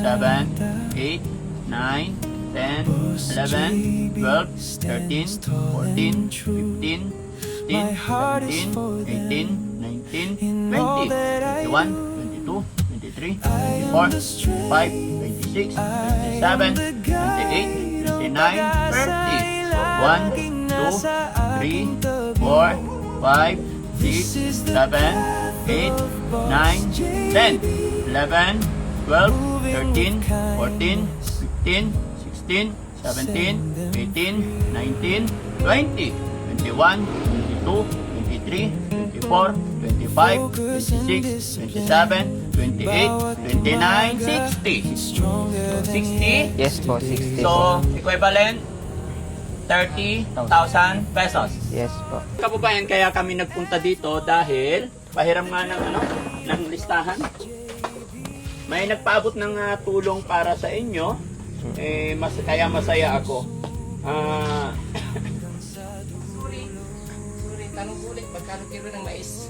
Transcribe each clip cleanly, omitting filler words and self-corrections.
7, 8, 9, 10, 11, 12, 13, 14, 15, 16, 17, 18, 19, 20, 21, 22, 23, 24, 25, 26, 27, 28, 29, 30. 1, 2, 3, 4, 5, 6, 7, 8, 9, 10, 11, 12, 13, 14, 15, 16, 17, 18, 19, 20, 21, 22, 23, 24, 25, 26, 27, 28, 29, 60. 60. Yes po, 60 po. So, equivalent 30,000 pesos. Yes po. Kababayan, kaya kami nagpunta dito dahil pahiram nga ng listahan. May nagpaabot ng tulong para sa inyo. Kaya masaya ako. Tanong ulit, magkano kilo ng mais?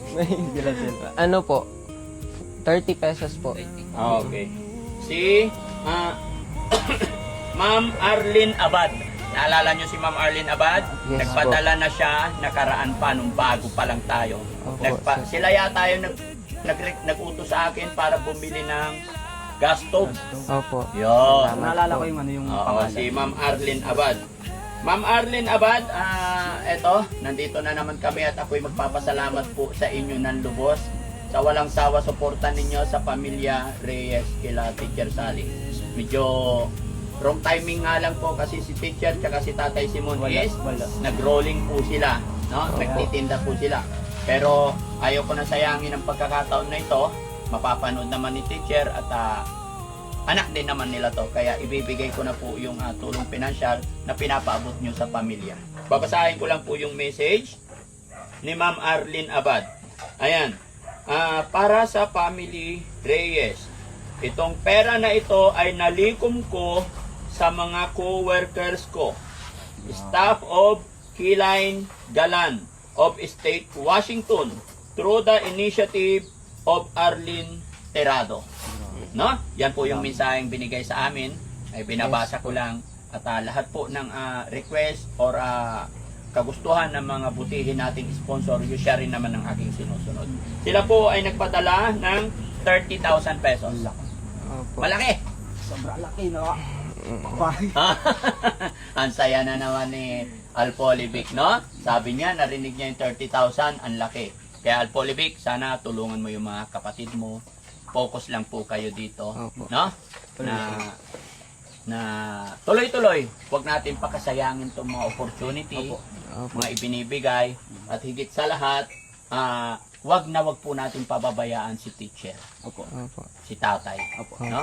Ano po? 30 pesos po. Okay. Si Ma'am Arlene Abad. Naalala nyo si Ma'am Arlene Abad? Yes, Nagpadala na siya nakaraan pa nung bago pa lang tayo. Opo, sir. Sila yata yung nag-utos sa akin para bumili ng gas stove. Opo. Yun. Naalala ko yung ano yung Oo, pangalan. si Ma'am Arlene Abad. Ma'am Arlene Abad, eto, nandito na naman kami at ako'y magpapasalamat po sa inyo ng lubos sa walang sawa suporta ninyo sa pamilya Reyes kila Teacher Sally. Medyo wrong timing nga lang po kasi si Teacher tsaka si Tatay Simon is nag-rolling po sila, no? Nagtitinda po sila. Pero ayaw ko na sayangin ang pagkakataon na ito. Mapapanood naman ni Teacher at anak din naman nila to. Kaya ibibigay ko na po yung tulong pinansyal na pinapaabot nyo sa pamilya. Babasahin ko lang po yung message ni Ma'am Arlene Abad. Ayan. Para sa family Reyes, itong pera na ito ay nalikom ko sa mga co-workers ko, staff of Kiline Galan of State Washington through the initiative of Arlene Terado. No? Yan po yung mensaheng binigay sa amin. Ay binabasa ko lang at lahat po ng request or kagustuhan ng mga butihin nating sponsor, yung siya rin naman ang aking sinusunod. Sila po ay nagpadala ng 30,000 pesos. Opo. Malaki! Sobra laki na. Ang saya na naman ni Alpolivic, no? Sabi niya, narinig niya yung 30,000, ang laki. Kaya Alpolivic, sana tulungan mo yung mga kapatid mo. Focus lang po kayo dito, Opo. no? Na tuloy-tuloy. Huwag natin pakasayangin itong mga opportunity, Opo. mga ibinibigay, at higit sa lahat, wag po natin pababayaan si Teacher, Opo. Opo. si Tatay, Opo. no?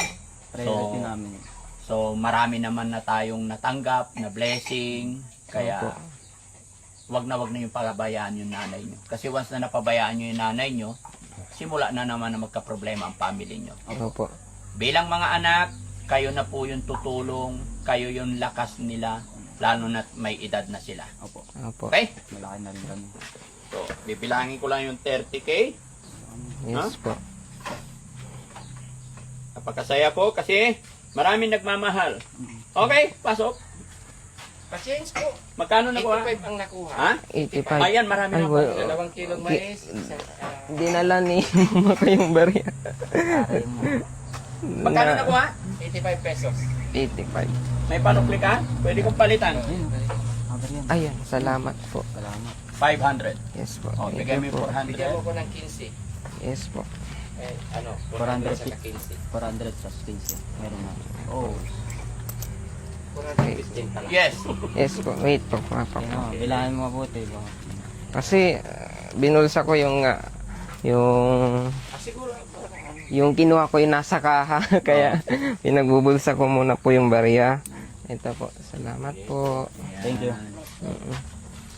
Priority namin. So marami naman na tayong natanggap na blessing, kaya Opo. wag na yung pababayaan yung nanay nyo. Kasi once na napabayaan nyo yung nanay nyo, simula na naman na magka-problema ang family nyo. Opo. Bilang mga anak, kayo na po yung tutulong, kayo yung lakas nila, lalo na may edad na sila. Opo. Opo. Okay? Malaki na rin kami. So, bibilangin ko lang yung 30K. Yes po. Napakasaya po kasi maraming nagmamahal. Okay, pasok. Pa-change po. Magkano nakuha? 85 ang nakuha. Ha? 85. Ayan, marami Ay, na well, po. 2 kilong mais. Dinala ni mama ko yung barya. Magkano nakuha? 85 pesos. 85. May panukli ka? Pwede kong palitan. Ayan, salamat po. Salamat. 500. Yes po. O, bigay mo yung Bigyan mo 400. ko ng 15. Yes po. Ano? 400 sa 15. 400 sa 15. Meron na. Oh. 415 pala. Yes. Yes po. Wait po. Papa. Bilangin mo mabuti ba? Kasi binulsa ko yung yung Siguro, yung kinuha ko yung nasa kaha. Kaya pinagbubulsa ko muna po yung barya. Ito po. Salamat po. Thank you.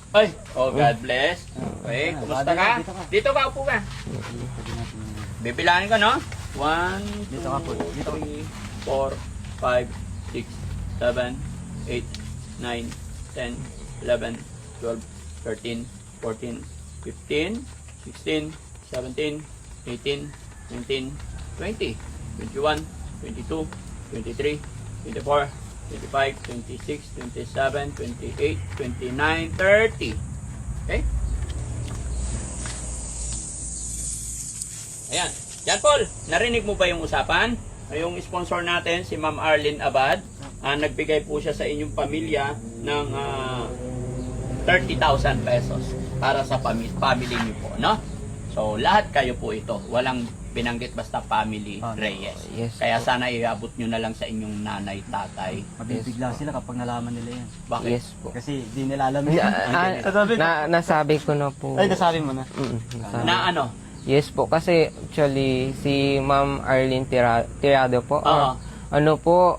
Ay, oh God bless. Okay, kumusta ka? Dito ka, upo ka. Bibilangin ka, no? 1, 2, Dito ka po. Dito ka. 3, 4, 5, 6, 7, 8, 9, 10, 11, 12, 13, 14, 15, 16, 17, 18, 19, 20, 21, 22, 23, 24, 25, 26, 27, 28, 29, 30. Okay? Ayan. Yan, Paul. Narinig mo ba yung usapan? Yung sponsor natin, si Ma'am Arlene Abad, nagbigay po siya sa inyong pamilya ng 30,000 pesos para sa family niyo po, no? So, lahat kayo po ito. Walang binanggit basta family Reyes. Yes. Kaya sana iabot nyo na lang sa inyong nanay, tatay. Mabibigla sila kapag nalaman nila yan. Bakit? Yes po. Kasi di nila alam yan. Nasabi ko na po. Ay, nasabi mo na. Nasabi. Na ano? Yes po, kasi actually si Ma'am Arlene Tirado po. Oo. Ano po,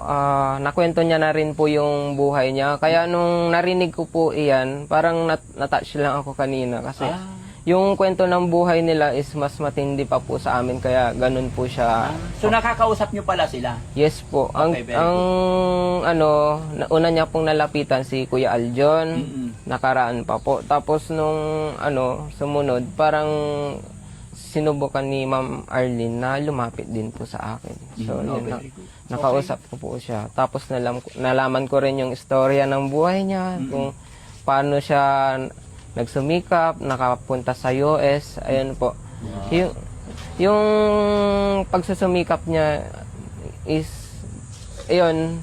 nakwento niya na rin po yung buhay niya. Kaya nung narinig ko po iyan, parang natouch lang ako kanina. Kasi yung kwento ng buhay nila is mas matindi pa po sa amin. Kaya ganun po siya. So nakakausap nyo pala sila? Yes po. Ang, Okay, very ang una niya pong nalapitan si Kuya Aljon. Nakaraan pa po. Tapos nung sumunod, parang sinubukan ni Ma'am Arlene na lumapit din po sa akin. So, yun, very good. nakausap ko po siya. Tapos nalaman ko rin yung istorya ng buhay niya, kung paano siya nagsumikap, nakapunta sa US, ayun po. Yung pagsusumikap niya is, ayun,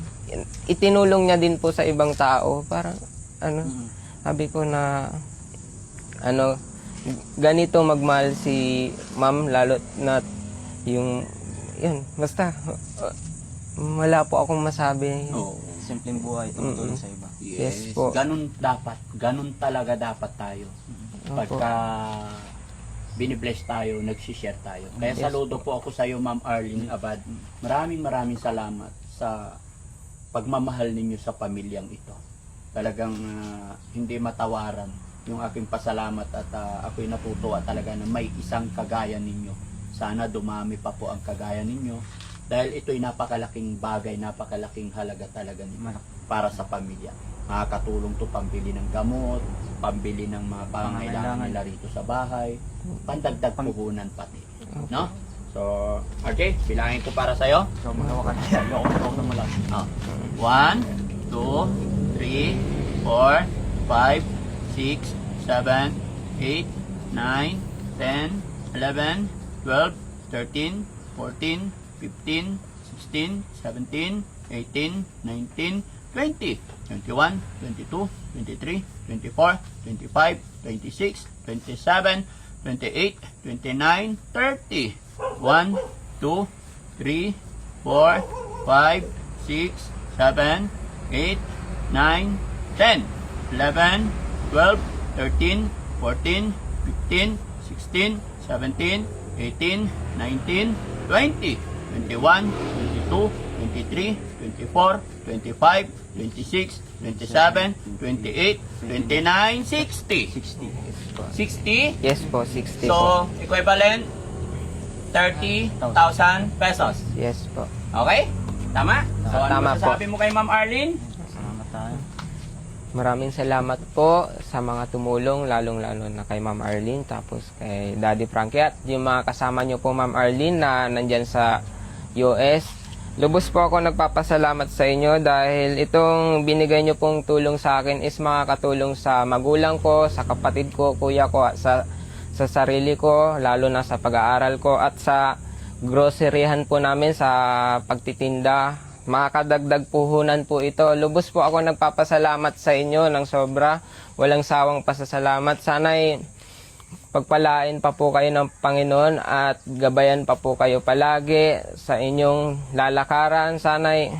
itinulong niya din po sa ibang tao. Parang, sabi ko na, ganito magmahal si Ma'am, lalo na yun, basta, wala po akong masabi. Oo. Simpleng buhay, tumutulong sa iba. Yes po. Ganun dapat. Ganun talaga dapat tayo. Pagka binibless tayo, nagsishare tayo. Kaya saludo po ako sa iyo, Ma'am Arlene Abad. Maraming salamat sa pagmamahal ninyo sa pamilyang ito. Talagang hindi matawaran yung aking pasalamat at ako'y natutuwa talaga na may isang kagaya ninyo. Sana dumami pa po ang kagaya ninyo dahil ito'y napakalaking bagay, napakalaking halaga talaga ninyo para sa pamilya. Makakatulong to pambili ng gamot, pambili ng mga pangangailangan nila rito sa bahay, pandagdag puhunan pati. No? So, RJ, bilangin ko para sa'yo. So, magawa ka na yan. Ako na malaki. 1, 2, 3, 4, 5, 6, 7, 8, 9, 10, 11, 12, 13, 14, 15, 16, 17, 18, 19, 20, 21, 22, 23, 24, 25, 26, 27, 28, 29, 30. 1, 2, 3, 4, 5, 6, 7, 8, 9, 10, 11, 12, 13, 14, 15, 16, 17, 18, 19, 20, 21, 22, 23, 24, 25, 26, 27, 28, 29, 60. 60? Yes po, 60 po. So, equivalent 30,000 pesos. Yes po. Okay? Tama? So, ano Tama masasabi mo kay Ma'am Arlene? Salamat tayo. Maraming salamat po sa mga tumulong, lalong-lalo na kay Ma'am Arlene, tapos kay Daddy Frankie at yung mga kasama nyo po, Ma'am Arlene, na nandyan sa US. Lubos po ako nagpapasalamat sa inyo dahil itong binigay nyo pong tulong sa akin is makakatulong sa magulang ko, sa kapatid ko, kuya ko, at sa sarili ko, lalo na sa pag-aaral ko at sa groceryhan po namin sa pagtitinda. Makakadagdag puhunan po ito. Lubos po ako nagpapasalamat sa inyo ng sobra. Walang sawang pasasalamat. Sana'y pagpalain pa po kayo ng Panginoon at gabayan pa po kayo palagi sa inyong lalakaran. Sana'y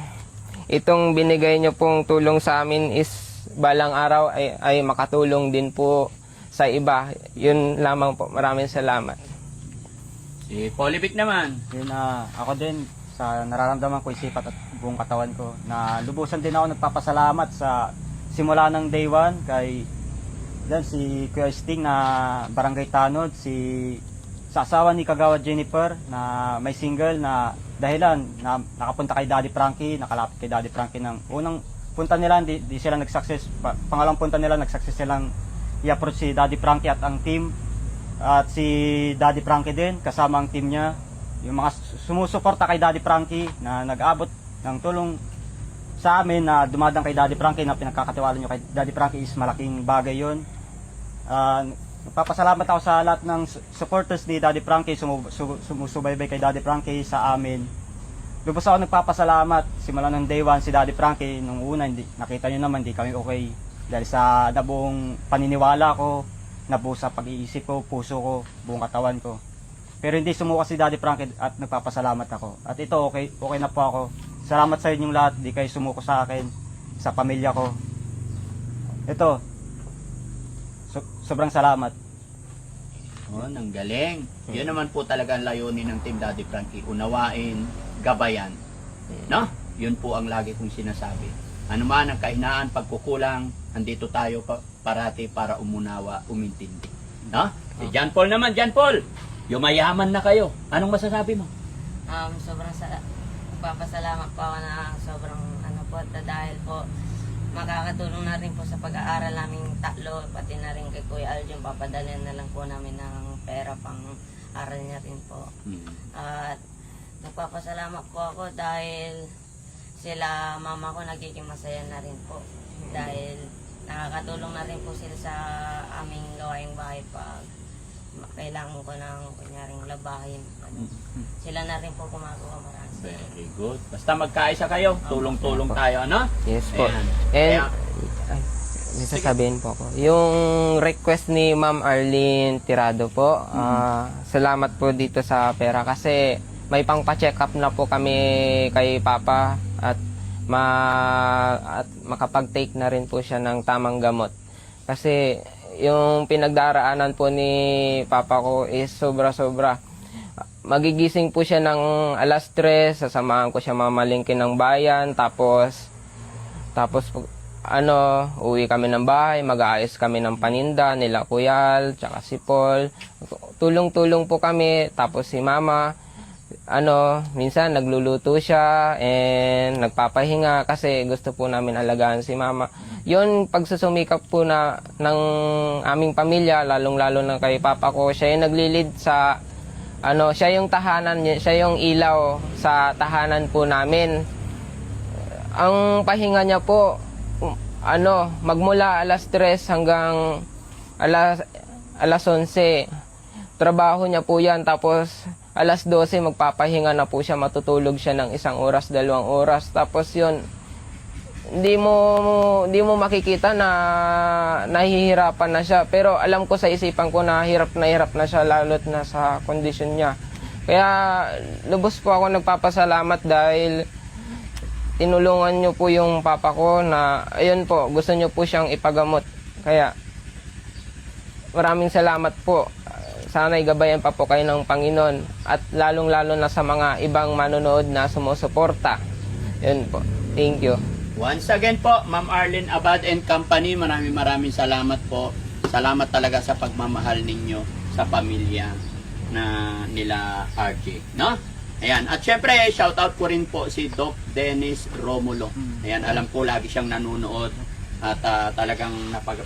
itong binigay nyo pong tulong sa amin is balang araw ay makatulong din po sa iba. Yun lamang po. Maraming salamat. Si Polivic naman. Yun ako din sa nararamdaman ko, isipat at buong katawan ko, na lubusan din ako nagpapasalamat sa simula ng day 1 kay si Kuya Sting na Barangay Tanod, sa asawa ni Kagawad Jennifer na may single na dahilan na nakapunta kay Daddy Frankie, nakalapit kay Daddy Frankie ng unang punta nila, di sila nag-success. Pangalawang punta nila, nag-success silang i-approach si Daddy Frankie at ang team. At si Daddy Frankie din, kasama ang team niya. Yung mga sumusuporta kay Daddy Frankie na nag-abot ng tulong sa amin na dumadang kay Daddy Frankie, na pinagkakatiwala nyo kay Daddy Frankie is malaking bagay yun. Nagpapasalamat ako sa lahat ng supporters ni Daddy Frankie, sumusubaybay kay Daddy Frankie sa amin. Lubos ako nagpapasalamat simula ng day 1 si Daddy Frankie. Nung una, nakita nyo naman, hindi kami okay. Dahil sa nabuong paniniwala ko, nabuo sa pag-iisip ko, puso ko, buong katawan ko. Pero hindi sumuka si Daddy Frankie at nagpapasalamat ako. At ito, okay na po ako. Salamat sa inyong lahat, di kayo sumuko sa akin, sa pamilya ko. Ito, sobrang salamat. Oh, nang galing. Yun naman po talaga ang layunin ng Team Daddy Frankie. Unawain, gabayan. No? Yun po ang lagi kong sinasabi. Ano man ang kahinaan, pagkukulang, andito tayo parati para umunawa, umintindi. No? Si John Paul naman, John Paul! Yumayaman na kayo. Anong masasabi mo? Sobrang papasalamat po ako na sobrang dahil po makakatulong na rin po sa pag-aaral naming tatlo, pati na rin kay Kuya Aljun, papadalhan na lang po namin ng pera pang aral niya rin po. At nagpapasalamat po ako dahil sila, mama ko, nagiging masaya na rin po dahil nakakatulong na rin po sila sa aming gawaing bahay pag kailangan ko ng kunyaring labahin. Sila na rin po gumagawa, marami. Very good. Basta magkaisa kayo, tulong-tulong tayo, ano? Yes po. Ayan. And, Kaya- may sasabihin po ako. Yung request ni Ma'am Arlene Tirado po, salamat po dito sa pera kasi may pang-check up na po kami kay Papa at makapag-take na rin po siya ng tamang gamot. Kasi yung pinagdaraanan po ni Papa ko is sobra-sobra. Magigising po siya ng alas 3, sasamahan ko siya mamalingkin ng bayan, tapos uwi kami ng bahay, mag-aayos kami ng paninda nila Kuyal, tsaka si Paul. Tulong-tulong po kami, tapos si Mama, minsan nagluluto siya and nagpapahinga kasi gusto po namin alagaan si Mama. Yun, pagsusumikap po na ng aming pamilya, lalong-lalo na kay Papa ko, siya yung naglilid sa siya yung tahanan, siya yung ilaw sa tahanan po namin. Ang pahinga niya po, magmula alas 3 hanggang alas 11. Trabaho niya po yan, tapos alas 12 magpapahinga na po siya, matutulog siya ng 1 oras, 2 oras. Tapos yun, hindi mo makikita na nahihirapan na siya. Pero alam ko sa isipan ko na hirap na siya, lalo't na sa kondisyon niya. Kaya lubos po ako nagpapasalamat dahil tinulungan niyo po yung papa ko na, ayun po, gusto niyo po siyang ipagamot. Kaya maraming salamat po. Sana'y gabayan pa po kayo ng Panginoon at lalong-lalo na sa mga ibang manonood na sumusuporta. Yun po. Thank you. Once again po, Ma'am Arlene Abad and Company, maraming salamat po. Salamat talaga sa pagmamahal ninyo sa pamilya na nila RJ, no? Ayan, at syempre, shoutout ko rin po si Doc Dennis Romulo. Ayan, alam ko lagi siyang nanonood at talagang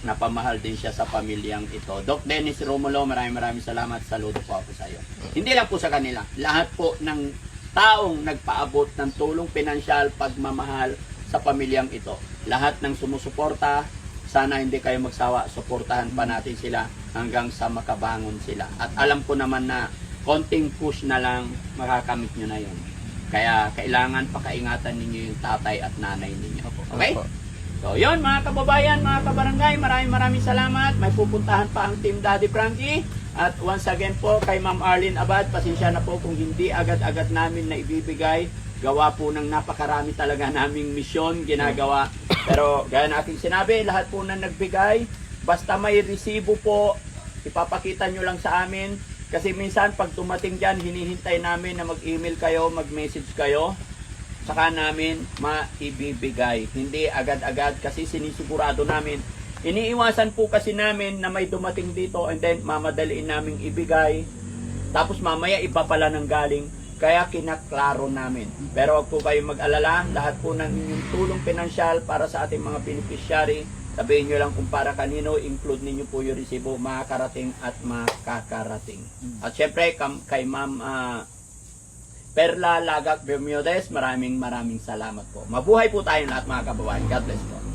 napamahal din siya sa pamilyang ito. Doc Dennis Romulo, maraming salamat. Saludo po ako sa iyo. Hindi lang po sa kanila, lahat po ng taong nagpaabot ng tulong pinansyal, pagmamahal sa pamilyang ito. Lahat ng sumusuporta, sana hindi kayo magsawa, suportahan pa natin sila hanggang sa makabangon sila. At alam ko naman na konting push na lang, makakamit nyo na yun. Kaya kailangan pakaingatan ninyo yung tatay at nanay ninyo. Okay? So yun mga kababayan, mga kabarangay, maraming salamat. May pupuntahan pa ang Team Daddy Frankie. At once again po kay Ma'am Arlene Abad, pasensya na po kung hindi agad-agad namin na ibibigay. Gawa po ng napakarami talaga naming misyon ginagawa. Pero gaya natin sinabi, lahat po na nagbigay, basta may resibo po, ipapakita nyo lang sa amin. Kasi minsan pag dumating dyan, hinihintay namin na mag-email kayo, mag-message kayo. Saka namin maibibigay. Hindi agad-agad kasi sinisigurado namin. Iniiwasan po kasi namin na may dumating dito and then mamadaliin namin ibigay. Tapos mamaya iba pala nang galing. Kaya kinaklaro namin. Pero wag po kayong mag-alala. Lahat po ng inyong tulong pinansyal para sa ating mga beneficiary. Sabihin nyo lang kung para kanino, include ninyo po yung resibo, makakarating at makakarating. At syempre, kay Ma'am Perla Lagak Bermudez, maraming salamat po. Mabuhay po tayong lahat mga kababayan. God bless po.